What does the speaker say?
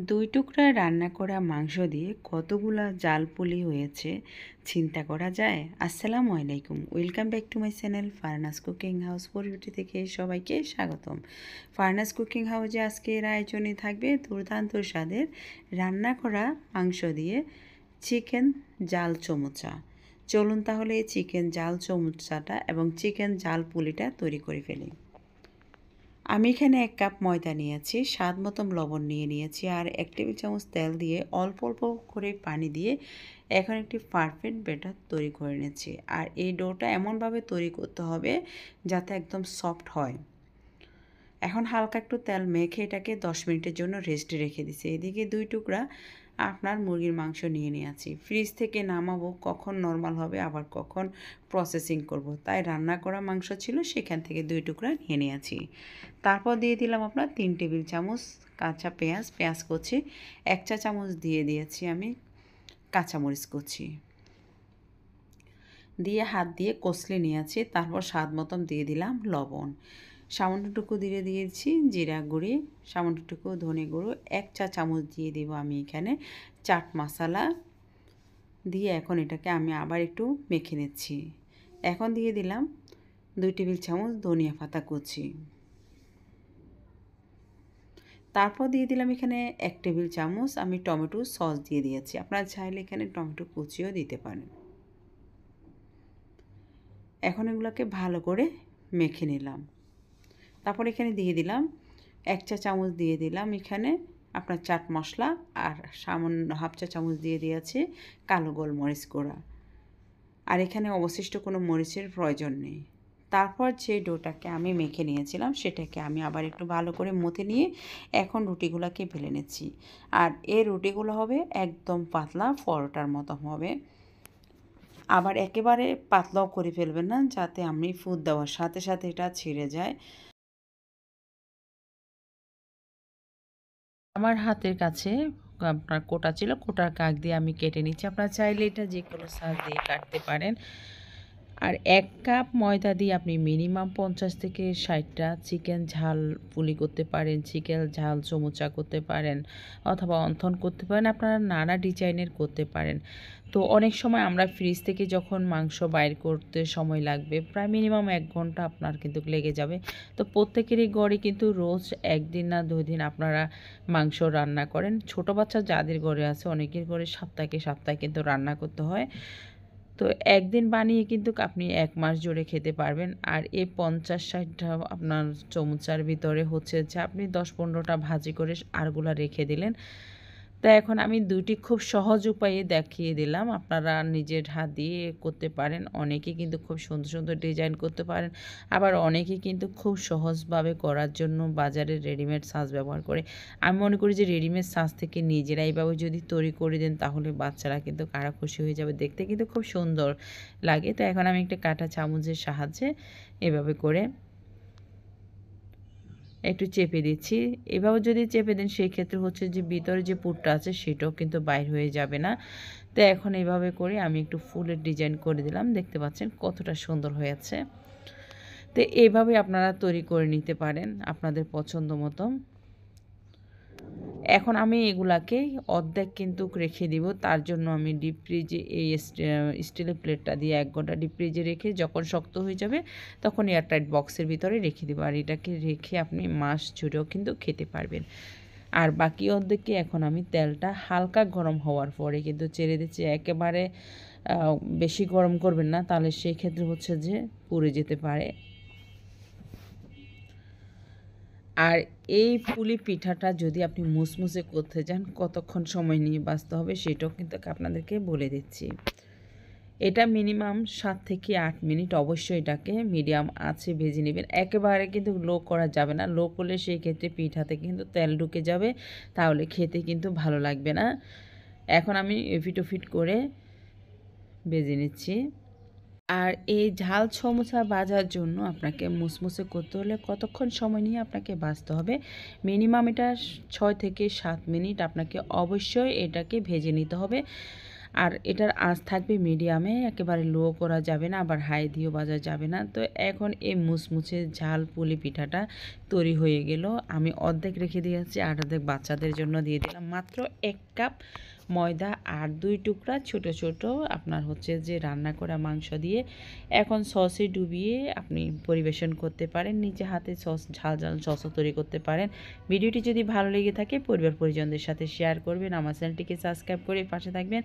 দুই টুকরা রান্না করা মাংস দিয়ে কতগুলা জাল পুলি হয়েছে চিন্তা করা যায়। আসসালামু আলাইকুম, welcome back to my channel Farnaz cooking house পরিবেটি থেকে সবাইকে স্বাগতম। ফারনাস কুকিং হাউসে আজকের আয়োজনে থাকবে দুর্দান্ত স্বাদের রান্না করা মাংস দিয়ে চিকেন জাল চমচা। চলুন তাহলে চিকেন জাল চমচাটা এবং চিকেন জাল পুলিটা তৈরি করে ফেলি। আমি এখানে 1 কাপ ময়দা নিয়েছি, স্বাদ মতো লবণ নিয়েছি আর 1 টেবিল চামচ তেল দিয়ে অল্প অল্প করে পানি দিয়ে এখন একটি পারফেক্ট ব্যাটার তৈরি করে নিয়েছি। আর এই ডোটা এমনভাবে তৈরি করতে হবে যাতে একদম সফট হয়। এখন হালকা একটু তেল মেখে এটাকে 10 মিনিটের জন্য রেস্টে রেখে দিচ্ছি। এদিকে 2 টুকরা আপনার মুরগির মাংস নিয়ে নিয়েছি। ফ্রিজ থেকে নামাবো, কখন নরমাল হবে আবার কখন প্রসেসিং করব, তাই রান্না করা মাংস ছিল সেখান থেকে 2 টুকরা নিয়ে নিয়েছি। তারপর দিয়ে দিলাম আপনার 3 টেবিল চামচ কাঁচা পেঁয়াজ কুচি, 1 চা চামচ দিয়ে দিয়েছি আমি কাঁচামরিচ কুচি, দিয়ে হাত দিয়ে কষলে নিয়েছি। তারপর স্বাদ মতন দিয়ে দিলাম লবণ, সামান্যটুকু দিয়ে দিয়েছি জিরা গুঁড়ি, সামান্যটুকু ধনে গুঁড়ো, 1 চা চামচ দিয়ে দেব আমি এখানে চাট মশলা দিয়ে এখন এটাকে আমি আবার একটু মেখে নিচ্ছি। এখন দিয়ে দিলাম 2 টেবিল চামচ ধনিয়া পাতা কুচি, তারপর দিয়ে দিলাম এখানে 1 টেবিল চামচ আমি টমেটো সস দিয়ে দিয়েছি। আপনারা চাইলে এখানে টমেটো কুচিও দিতে পারেন। এখন এগুলোকে ভালো করে মেখে নিলাম। তারপর এখানে দিয়ে দিলাম 1 চা চামচ দিয়ে দিলাম এখানে আপনার চাট মশলা, আর সামান্য হাফ চা চামচ দিয়ে দিয়েছি কালো গোলমরিচ গুঁড়া, আর এখানে অবশিষ্ট কোনো মরিচের প্রয়োজন নেই। তারপর যে ডোটাকে আমি মেখে নিয়েছিলাম সেটাকে আমি আবার একটু ভালো করে মথে নিয়ে এখন রুটিগুলোকে বেলে নিচ্ছি। আর এই রুটিগুলো হবে একদম পাতলা পরোটার মতো হবে, আবার একেবারে পাতলাও করে ফেলবেন না যাতে আমি ফুড দেওয়ার সাথে সাথে এটা ছিঁড়ে যায়। আমার হাতের কাছে আপনার কোটা ছিল, কোটার কাক দিয়ে আমি কেটে নিচ্ছি। আপনারা চাইলে এটা যে কোনো সাইজ দিয়ে কাটতে পারেন। আর 1 কাপ ময়দা দিয়ে আপনি মিনিমাম 50 থেকে 60টা চিকেন ঝাল পুলি করতে পারেন, চিকেন ঝাল চমচা করতে পারেন, অথবা অন্থন করতে পারেন। আপনারা নানা ডিজাইনের করতে পারেন। তো অনেক সময় আমরা ফ্রিজ থেকে যখন মাংস বাইর করতে সময় লাগবে প্রায় মিনিমাম 1 ঘন্টা আপনার কিন্তু লেগে যাবে। তো প্রত্যেকেরই ঘরে কিন্তু রোজ 1 দিন না 2 দিন আপনারা মাংস রান্না করেন। ছোট বাচ্চা যাদের ঘরে আছে অনেকের ঘরে সপ্তাহে কিন্তু রান্না করতে হয়। তো একদিন বানিয়ে কিন্তু আপনি 1 মাস জুড়ে খেতে পারবেন। আর এই 50-60টা আপনার চমচার ভিতরে হচ্ছে যে আপনি 10-15টা ভাজি করে আরগুলা রেখে দিলেন। তো এখন আমি 2টি খুব সহজ উপায়ে দেখিয়ে দিলাম, আপনারা নিজের হাত দিয়ে করতে পারেন। অনেকেই কিন্তু খুব সুন্দর সুন্দর ডিজাইন করতে পারেন, আবার অনেকেই কিন্তু খুব সহজভাবে করার জন্য বাজারের রেডিমেড সাজ ব্যবহার করে। আমি মনে করি যে রেডিমেড সাজ থেকে নিজেরা এইভাবে যদি তৈরি করে দেন তাহলে বাচ্চারা কিন্তু কারা খুশি হয়ে যাবে, দেখতে কিন্তু খুব সুন্দর লাগে। তো এখন আমি একটা কাঁটা চামচের সাহায্যে এভাবে করে একটু চেপে দিচ্ছি। এভাবে যদি চেপে দেন সেই ক্ষেত্রে হচ্ছে যে ভিতরে যে পুরটা আছে সেটাও কিন্তু বাইর হয়ে যাবে না। তো এখন এইভাবে করে আমি একটু ফুলের ডিজাইন করে দিলাম, দেখতে পাচ্ছেন কতটা সুন্দর হয়েছে। তো এইভাবে আপনারা তৈরি করে নিতে পারেন আপনাদের পছন্দ মতো। এখন আমি এগুলাকে অর্ধেক কিন্তু রেখে দিব, তার জন্য আমি ডিপ ফ্রিজে এই স্টিলের প্লেটটা দিয়ে 1 ঘন্টা ডিপ ফ্রিজে রেখে যখন শক্ত হয়ে যাবে তখন এয়ারটাইট বক্সের ভিতরে রেখে দেবো। আর এটাকে রেখে আপনি মাস জুড়েও কিন্তু খেতে পারবেন। আর বাকি অর্ধেককে এখন আমি তেলটা হালকা গরম হওয়ার পরে কিন্তু ছেড়ে দিচ্ছি। একেবারে বেশি গরম করবেন না, তাহলে সেই ক্ষেত্রে হচ্ছে যে পুড়ে যেতে পারে। আর এই পুলি পিঠাটা যদি আপনি মুসমুসে করতে চান কতক্ষণ সময় নিয়ে বাছতে হবে সেটাও কিন্তু আপনাদেরকে বলে দিচ্ছি। এটা মিনিমাম 7 থেকে 8 মিনিট অবশ্যই এটাকে মিডিয়াম আঁচে ভেজে নেবেন। একেবারে কিন্তু লো করা যাবে না, লো করলে সেই ক্ষেত্রে পিঠাতে কিন্তু তেল ঢুকে যাবে, তাহলে খেতে কিন্তু ভালো লাগবে না। এখন আমি এপিট ওপিট করে ভেজে নিচ্ছি। আর এই ঝাল সমোসা ভাজার জন্য আপনাকে মুসমুসে করতে হলে কতক্ষণ সময় নিয়ে আপনাকে ভাজতে হবে, মিনিমাম এটা 6 থেকে 7 মিনিট আপনাকে অবশ্যই এটাকে ভেজে নিতে হবে। আর এটার আঁচ থাকবে মিডিয়ামে, একেবারে লো করা যাবে না, আবার হাই দিয়েও ভাজা যাবে না। তো এখন এই মুসমুসে ঝাল পুলি পিঠাটা তৈরি হয়ে গেল। আমি অর্ধেক রেখে দিয়েছি আর অর্ধেক বাচ্চাদের জন্য দিয়ে দিলাম। মাত্র 1 কাপ ময়দা আর 2 টুকরা ছোট ছোট আপনার হচ্ছে যে রান্না করা মাংস দিয়ে এখন সসে ডুবিয়ে আপনি পরিবেশন করতে পারেন। নিজে হাতে সস ঝাল ঝাল সসও তৈরি করতে পারেন। ভিডিওটি যদি ভালো লেগে থাকে পরিবার পরিজনদের সাথে শেয়ার করবেন। আমার চ্যানেলটিকে সাবস্ক্রাইব করে পাশে থাকবেন।